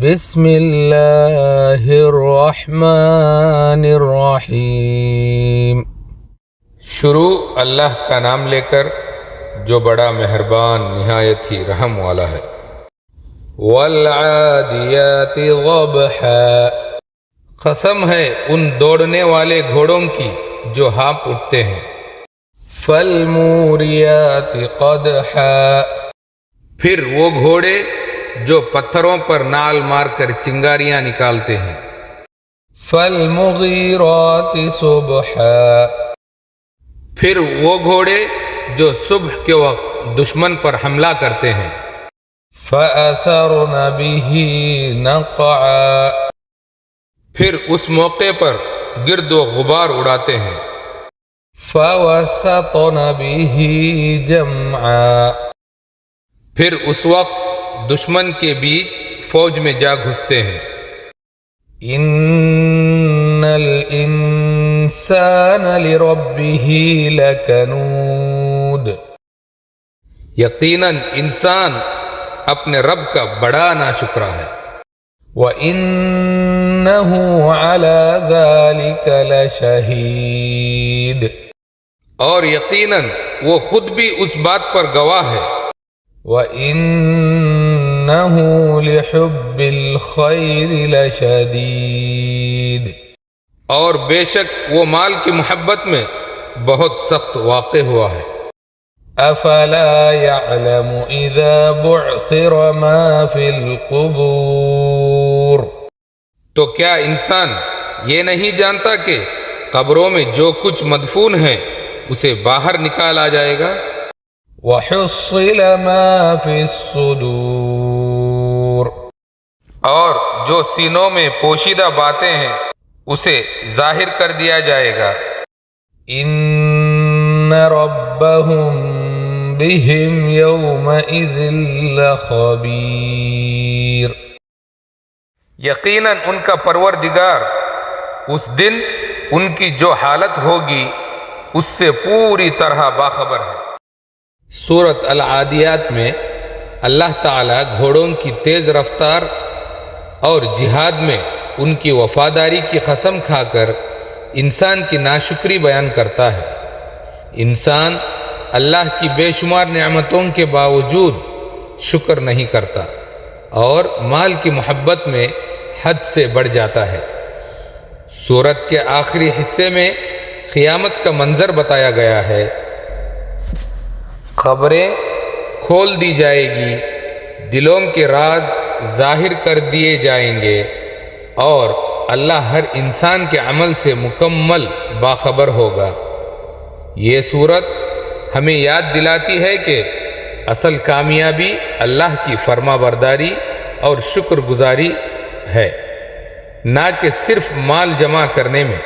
بسم اللہ الرحمن الرحیم۔ شروع اللہ کا نام لے کر جو بڑا مہربان نہایت ہی رحم والا ہے۔ والعادیات ضبحا، قسم ہے ان دوڑنے والے گھوڑوں کی جو ہانپ اٹھتے ہیں۔ فالموریات قدحا، پھر وہ گھوڑے جو پتھروں پر نال مار کر چنگاریاں نکالتے ہیں۔ فالمغیرات صبحا، پھر وہ گھوڑے جو صبح کے وقت دشمن پر حملہ کرتے ہیں۔ فأثرن به نقعا، پھر اس موقع پر گرد و غبار اڑاتے ہیں۔ فوسطن به جمعا، پھر اس وقت دشمن کے بیچ فوج میں جا گھستے ہیں۔ ان الانسان لربه لکنود، یقیناً انسان اپنے رب کا بڑا ناشکرا ہے۔ وَإِنَّهُ عَلَى ذَلِكَ لَشَهِيدٌ، اور یقیناً وہ خود بھی اس بات پر گواہ ہے۔ وَإِنَّهُ لِحُبِّ الْخَيْرِ لَشَدِيدٌ، اور بے شک وہ مال کی محبت میں بہت سخت واقع ہوا ہے۔ أَفَلَا يَعْلَمُ إِذَا بُعْثِرَ مَا فِي الْقُبُورِ، تو کیا انسان یہ نہیں جانتا کہ قبروں میں جو کچھ مدفون ہے اسے باہر نکالا جائے گا؟ وَحُصِّلَ مَا فِي الصُّدُورِ، اور جو سینوں میں پوشیدہ باتیں ہیں اسے ظاہر کر دیا جائے گا۔ إِنَّ رَبَّهُم بِهِمْ يَوْمَئِذٍ لَخَبِيرٌ، یقیناً ان کا پروردگار اس دن ان کی جو حالت ہوگی اس سے پوری طرح باخبر ہے۔ سورۃ العادیات میں اللہ تعالیٰ گھوڑوں کی تیز رفتار اور جہاد میں ان کی وفاداری کی قسم کھا کر انسان کی ناشکری بیان کرتا ہے۔ انسان اللہ کی بے شمار نعمتوں کے باوجود شکر نہیں کرتا اور مال کی محبت میں حد سے بڑھ جاتا ہے۔ سورت کے آخری حصے میں قیامت کا منظر بتایا گیا ہے۔ قبریں کھول دی جائے گی، دلوں کے راز ظاہر کر دیے جائیں گے اور اللہ ہر انسان کے عمل سے مکمل باخبر ہوگا۔ یہ صورت ہمیں یاد دلاتی ہے کہ اصل کامیابی اللہ کی فرما برداری اور شکر گزاری ہے، نہ کہ صرف مال جمع کرنے میں۔